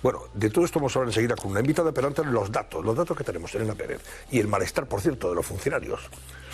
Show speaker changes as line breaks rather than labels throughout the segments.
Bueno, de todo esto vamos a hablar enseguida con una invitada, pero antes los datos que tenemos, Elena Pérez, y el malestar, por cierto, de los funcionarios.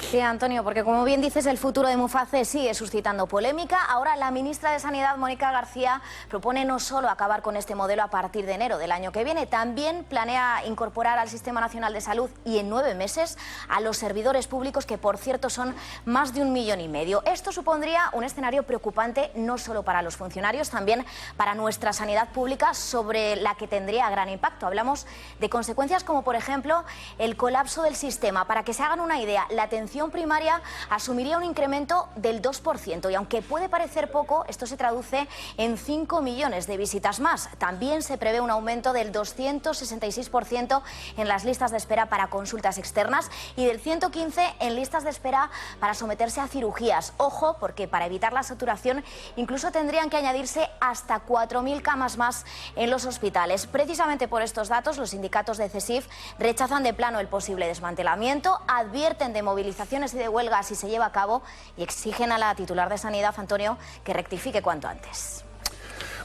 Sí, Antonio, porque como bien dices, el futuro de Muface sigue suscitando polémica. Ahora la ministra de Sanidad, Mónica García, propone no solo acabar con este modelo a partir de enero del año que viene, también planea incorporar al Sistema Nacional de Salud y en 9 meses a los servidores públicos, que por cierto son más de 1,5 millones. Esto supondría un escenario preocupante no solo para los funcionarios, también para nuestra sanidad pública, sobre la que tendría gran impacto. Hablamos de consecuencias como, por ejemplo, el colapso del sistema. Para que se hagan una idea, la atención primaria asumiría un incremento del 2%, y aunque puede parecer poco, esto se traduce en 5 millones de visitas más. También se prevé un aumento del 266% en las listas de espera para consultas externas y del 115% en listas de espera para someterse a cirugías. Ojo, porque para evitar la saturación incluso tendrían que añadirse hasta 4.000 camas más en los hospitales. Precisamente por estos datos, los sindicatos de CESIF rechazan de plano el posible desmantelamiento, advierten de movilizaciones y de huelga si se lleva a cabo y exigen a la titular de Sanidad, Antonio, que rectifique cuanto antes.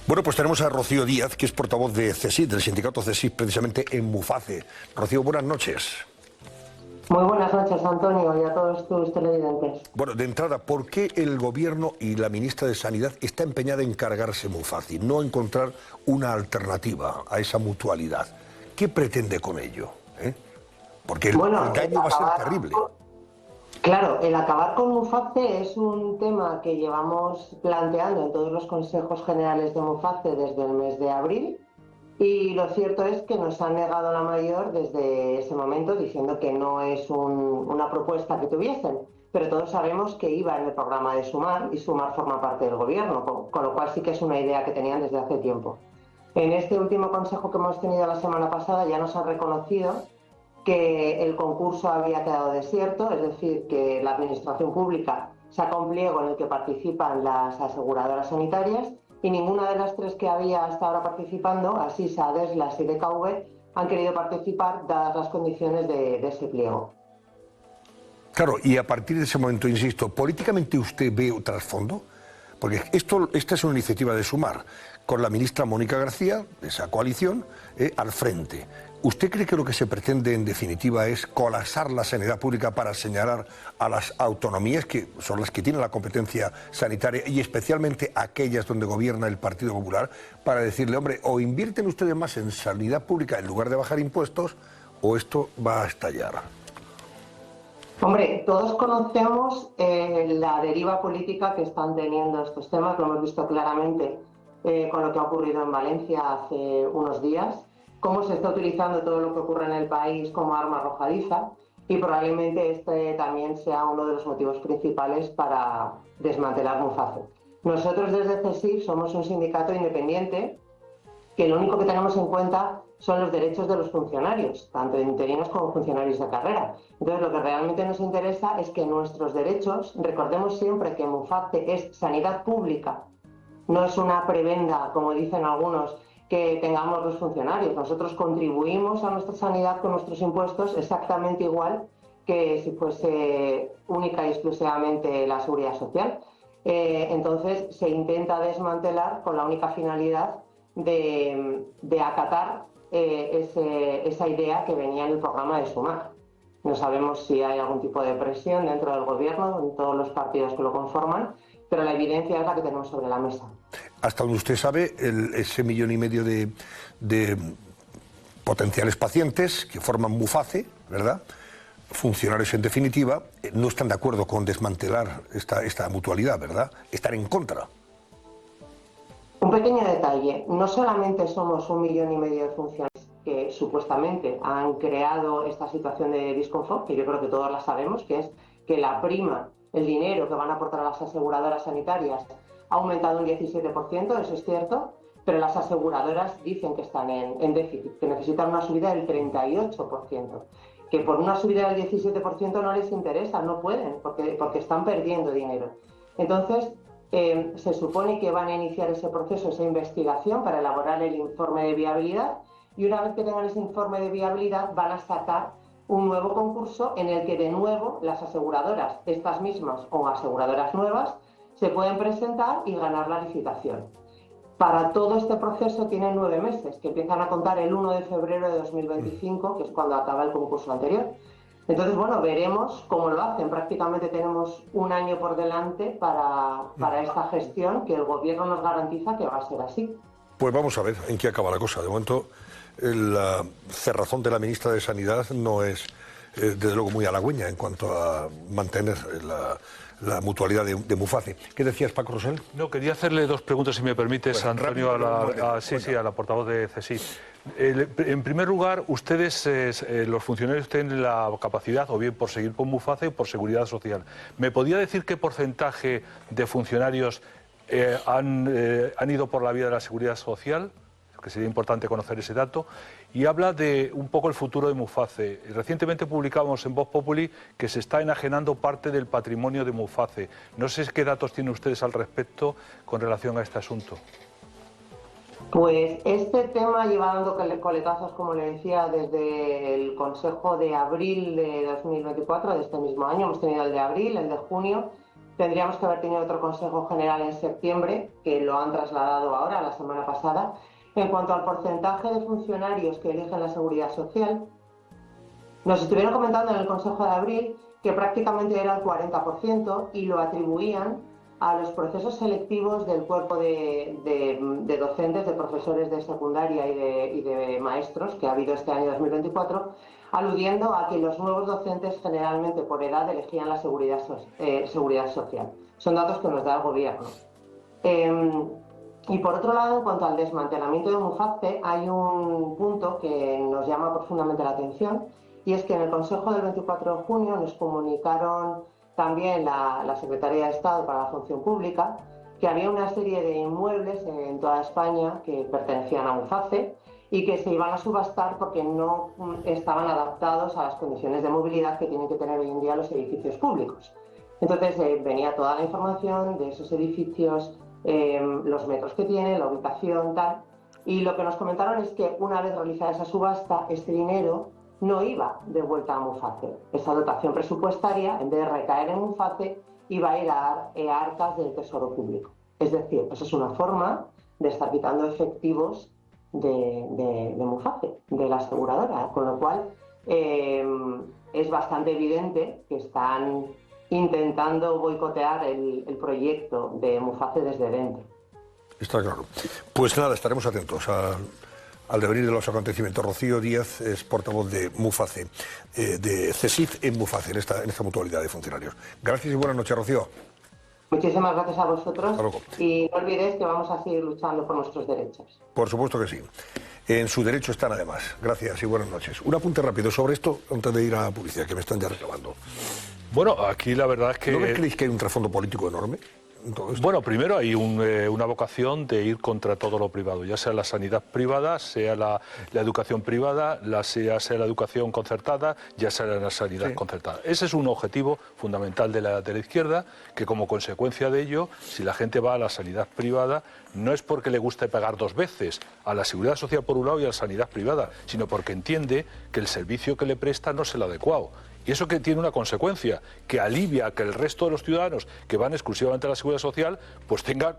Bueno, pues tenemos a Rocío Díaz, que es portavoz de CESIF, del sindicato CESIF, precisamente en Muface. Rocío, buenas noches.
Muy buenas noches, Antonio, y a todos tus televidentes.
Bueno, de entrada, ¿por qué el Gobierno y la ministra de Sanidad está empeñada en cargarse Muface, no encontrar una alternativa a esa mutualidad? ¿Qué pretende con ello? Porque el daño va a ser terrible.
Claro, el acabar con Muface es un tema que llevamos planteando en todos los consejos generales de Muface desde el mes de abril, y lo cierto es que nos han negado la mayor desde ese momento, diciendo que no es una propuesta que tuviesen, pero todos sabemos que iba en el programa de Sumar, y Sumar forma parte del gobierno, con lo cual sí que es una idea que tenían desde hace tiempo. En este último consejo que hemos tenido la semana pasada ya nos han reconocido que el concurso había quedado desierto, es decir, que la administración pública saca un pliego en el que participan las aseguradoras sanitarias, y ninguna de las tres que había hasta ahora participando, Asisa, Deslas y DKV, han querido participar dadas las condiciones de ese pliego.
Claro, y a partir de ese momento, insisto, ¿políticamente usted ve un trasfondo? Porque esta es una iniciativa de Sumar, con la ministra Mónica García, de esa coalición, al frente. ¿Usted cree que lo que se pretende en definitiva es colapsar la sanidad pública para señalar a las autonomías, que son las que tienen la competencia sanitaria, y especialmente aquellas donde gobierna el Partido Popular, para decirle, hombre, o invierten ustedes más en sanidad pública en lugar de bajar impuestos, o esto va a estallar?
Hombre, todos conocemos la deriva política que están teniendo estos temas, lo hemos visto claramente con lo que ha ocurrido en Valencia hace unos días, cómo se está utilizando todo lo que ocurre en el país como arma arrojadiza, y probablemente este también sea uno de los motivos principales para desmantelar Muface. Nosotros desde CESIF somos un sindicato independiente que lo único que tenemos en cuenta son los derechos de los funcionarios, tanto interinos como funcionarios de carrera. Entonces, lo que realmente nos interesa es que nuestros derechos, recordemos siempre que Muface es sanidad pública, no es una prebenda, como dicen algunos, que tengamos los funcionarios. Nosotros contribuimos a nuestra sanidad con nuestros impuestos exactamente igual que si fuese única y exclusivamente la seguridad social. Entonces, se intenta desmantelar con la única finalidad de acatar esa idea que venía en el programa de Sumar. No sabemos si hay algún tipo de presión dentro del gobierno, en todos los partidos que lo conforman, pero la evidencia es la que tenemos sobre la mesa.
Hasta donde usted sabe, ese 1,5 millones de potenciales pacientes que forman Muface, ¿verdad?, funcionarios en definitiva, no están de acuerdo con desmantelar esta mutualidad, ¿verdad? Están en contra.
Un pequeño detalle, no solamente somos 1,5 millones de funcionarios que supuestamente han creado esta situación de disconfort, que yo creo que todos la sabemos, que es que la prima, el dinero que van a aportar a las aseguradoras sanitarias ha aumentado un 17%, eso es cierto, pero las aseguradoras dicen que están en déficit, que necesitan una subida del 38%, que por una subida del 17% no les interesa, no pueden, porque están perdiendo dinero. Entonces, se supone que van a iniciar ese proceso, esa investigación para elaborar el informe de viabilidad, y una vez que tengan ese informe de viabilidad van a sacar un nuevo concurso en el que de nuevo las aseguradoras, estas mismas o aseguradoras nuevas, se pueden presentar y ganar la licitación. Para todo este proceso tienen 9 meses, que empiezan a contar el 1 de febrero de 2025, que es cuando acaba el concurso anterior. Entonces, bueno, veremos cómo lo hacen. Prácticamente tenemos un año por delante para esta gestión, que el Gobierno nos garantiza que va a ser así.
Pues vamos a ver en qué acaba la cosa. De momento, la cerrazón de la ministra de Sanidad no es, desde luego, muy halagüeña en cuanto a mantener la mutualidad de Muface. ¿Qué decías, Paco Rosell?
No, quería hacerle 2 preguntas, si me permites,
Bueno,
Antonio,
rápido,
a la portavoz de CSIC. En primer lugar, ustedes, los funcionarios, tienen la capacidad, o bien por seguir con Muface o por seguridad social. ¿Me podría decir qué porcentaje de funcionarios han ido por la vía de la seguridad social? Que sería importante conocer ese dato, y habla de un poco el futuro de Muface. Recientemente publicamos en Voz Populi que se está enajenando parte del patrimonio de Muface. No sé qué datos tienen ustedes al respecto con relación a este asunto.
Pues este tema lleva dando coletazos, como le decía, desde el Consejo de abril de 2024, de este mismo año. Hemos tenido el de abril, el de junio. Tendríamos que haber tenido otro Consejo General en septiembre, que lo han trasladado ahora, la semana pasada. En cuanto al porcentaje de funcionarios que eligen la seguridad social, nos estuvieron comentando en el Consejo de abril que prácticamente era el 40% y lo atribuían a los procesos selectivos del cuerpo de docentes, de profesores de secundaria y de maestros que ha habido este año 2024, aludiendo a que los nuevos docentes generalmente por edad elegían la seguridad social. Son datos que nos da el Gobierno. Y por otro lado, en cuanto al desmantelamiento de Muface, hay un punto que nos llama profundamente la atención, y es que en el Consejo del 24 de junio nos comunicaron también la Secretaría de Estado para la Función Pública que había una serie de inmuebles en toda España que pertenecían a Muface y que se iban a subastar porque no estaban adaptados a las condiciones de movilidad que tienen que tener hoy en día los edificios públicos. Entonces venía toda la información de esos edificios, los metros que tienen, la ubicación, tal. Y lo que nos comentaron es que una vez realizada esa subasta, este dinero no iba de vuelta a Muface. Esa dotación presupuestaria, en vez de recaer en Muface, iba a ir a arcas del Tesoro Público. Es decir, pues es una forma de estar quitando efectivos de Muface, de la aseguradora, con lo cual es bastante evidente que están intentando boicotear el proyecto de Muface desde dentro.
Está claro. Pues nada, estaremos atentos al devenir de los acontecimientos. Rocío Díaz es portavoz de Muface, de CSIC en Muface, en esta mutualidad de funcionarios. Gracias y buenas noches, Rocío.
Muchísimas gracias a vosotros.
Hasta luego.
Y no olvidéis que vamos a seguir luchando por nuestros derechos.
Por supuesto que sí. En su derecho están además. Gracias y buenas noches. Un apunte rápido sobre esto antes de ir a la publicidad, que me están ya reclamando.
Bueno, aquí la verdad es que...
¿No creéis que hay un trasfondo político enorme?
Bueno, primero hay una vocación de ir contra todo lo privado, ya sea la sanidad privada, sea la educación privada, sea la educación concertada, ya sea la sanidad concertada. Ese es un objetivo fundamental de la izquierda, que como consecuencia de ello, si la gente va a la sanidad privada, no es porque le guste pagar 2 veces, a la seguridad social por un lado y a la sanidad privada, sino porque entiende que el servicio que le presta no es el adecuado. Y eso que tiene una consecuencia, que alivia que el resto de los ciudadanos que van exclusivamente a la seguridad social, pues tengan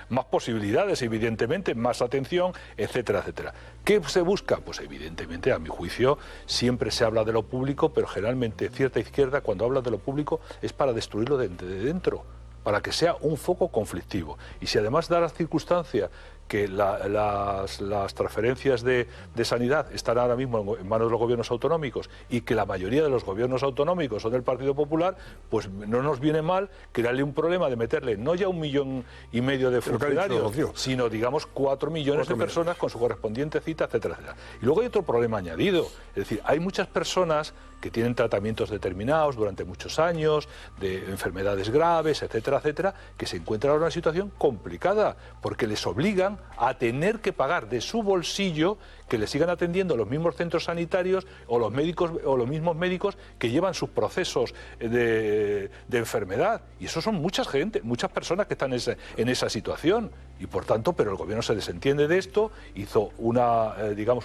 más posibilidades, evidentemente, más atención, etcétera, etcétera. ¿Qué se busca? Pues evidentemente, a mi juicio, siempre se habla de lo público, pero generalmente cierta izquierda, cuando habla de lo público, es para destruirlo de dentro, para que sea un foco conflictivo. Y si además da la circunstancia que las transferencias de sanidad están ahora mismo en manos de los gobiernos autonómicos y que la mayoría de los gobiernos autonómicos son del Partido Popular, pues no nos viene mal crearle un problema de meterle no ya 1,5 millones de funcionarios, sino digamos 4 millones de personas con su correspondiente cita, etcétera, etcétera. Y luego hay otro problema añadido, es decir, hay muchas personas que tienen tratamientos determinados durante muchos años, de enfermedades graves, etcétera, etcétera, que se encuentran ahora en una situación complicada, porque les obligan a tener que pagar de su bolsillo que le sigan atendiendo los mismos centros sanitarios o los médicos o los mismos médicos que llevan sus procesos de enfermedad. Y eso son muchas personas que están en esa situación. Y por tanto, pero el gobierno se desentiende de esto, hizo una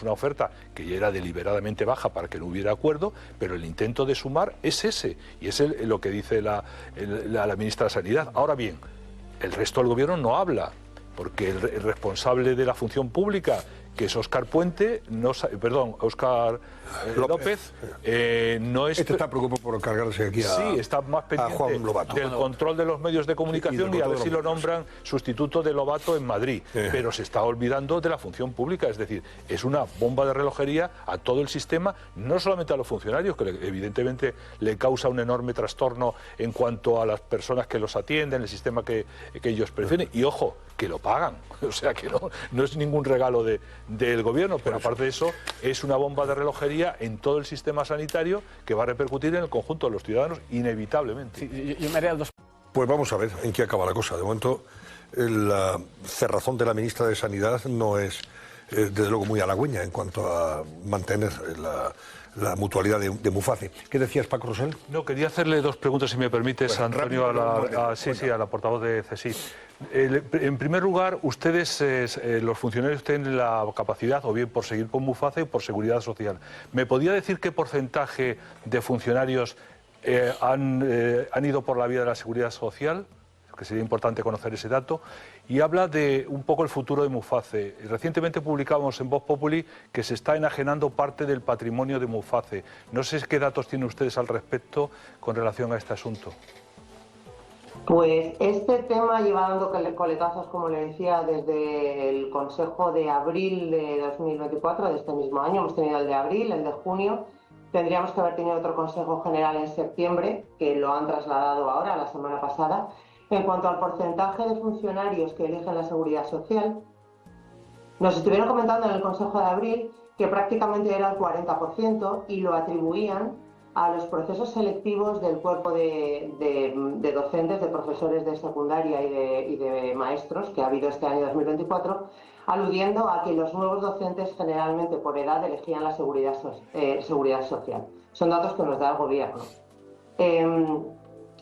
oferta que ya era deliberadamente baja para que no hubiera acuerdo, pero el intento de sumar es ese, y es lo que dice la ministra de Sanidad. Ahora bien, el resto del gobierno no habla. porque el responsable de la función pública, que es Óscar Puente, Óscar López, no es...
Este está preocupado por cargarse aquí
Sí, está más pendiente del control de los medios de comunicación y a ver si lo nombran sustituto de Lobato en Madrid. Pero se está olvidando de la función pública, es decir, es una bomba de relojería a todo el sistema, no solamente a los funcionarios, que evidentemente le causa un enorme trastorno en cuanto a las personas que los atienden, el sistema que ellos prefieren, y ojo, que lo pagan, o sea que no es ningún regalo del gobierno, pero aparte de eso, es una bomba de relojería en todo el sistema sanitario que va a repercutir en el conjunto de los ciudadanos inevitablemente.
Sí, yo me haría dos...
Pues vamos a ver en qué acaba la cosa. De momento, la cerrazón de la ministra de Sanidad no es, desde luego, muy halagüeña en cuanto a mantener la mutualidad de Muface. ¿Qué decías, Paco Rosell?
No, quería hacerle dos preguntas, si me permites, bueno, Antonio, a la portavoz de CSIC. En primer lugar, ustedes, los funcionarios, tienen la capacidad, o bien por seguir con Muface o por seguridad social. ¿Me podría decir qué porcentaje de funcionarios han ido por la vía de la seguridad social? Que sería importante conocer ese dato, y habla de un poco el futuro de Muface. Recientemente publicamos en Voz Populi que se está enajenando parte del patrimonio de Muface. No sé qué datos tienen ustedes al respecto con relación a este asunto.
Pues este tema lleva dando coletazos, como le decía, desde el Consejo de abril de 2024, de este mismo año. Hemos tenido el de abril, el de junio. Tendríamos que haber tenido otro Consejo General en septiembre, que lo han trasladado ahora, la semana pasada. En cuanto al porcentaje de funcionarios que eligen la seguridad social, nos estuvieron comentando en el Consejo de abril que prácticamente era el 40% y lo atribuían a los procesos selectivos del cuerpo de docentes, de profesores de secundaria y de maestros que ha habido este año 2024, aludiendo a que los nuevos docentes generalmente por edad elegían la seguridad social. Son datos que nos da el gobierno.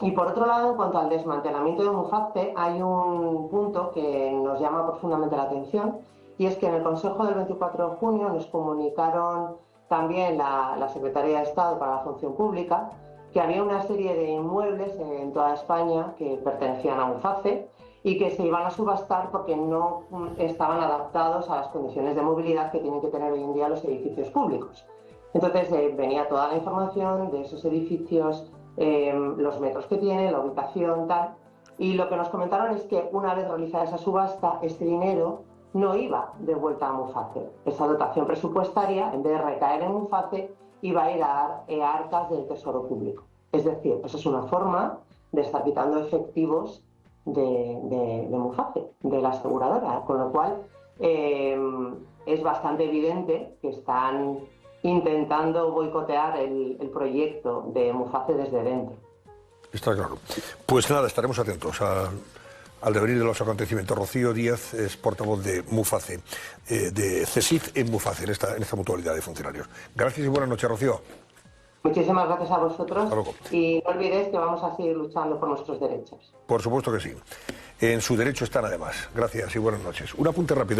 Y por otro lado, en cuanto al desmantelamiento de Muface, hay un punto que nos llama profundamente la atención, y es que en el Consejo del 24 de junio nos comunicaron también la Secretaría de Estado para la Función Pública que había una serie de inmuebles en toda España que pertenecían a Muface y que se iban a subastar porque no estaban adaptados a las condiciones de movilidad que tienen que tener hoy en día los edificios públicos. Entonces venía toda la información de esos edificios, los metros que tiene, la ubicación, tal. Y lo que nos comentaron es que una vez realizada esa subasta, este dinero no iba de vuelta a Muface. Esa dotación presupuestaria, en vez de recaer en Muface, iba a ir a arcas del Tesoro Público. Es decir, eso es una forma de estar quitando efectivos de Muface, de la aseguradora. Con lo cual, es bastante evidente que están intentando boicotear el proyecto de Muface desde dentro.
Está claro. Pues nada, estaremos atentos al devenir de los acontecimientos. Rocío Díaz es portavoz de Muface, de CSIC en Muface, en esta mutualidad de funcionarios. Gracias y buenas noches, Rocío.
Muchísimas gracias a vosotros y no olvidéis que vamos a seguir luchando por nuestros derechos.
Por supuesto que sí. En su derecho están además. Gracias y buenas noches. Un apunte rápido.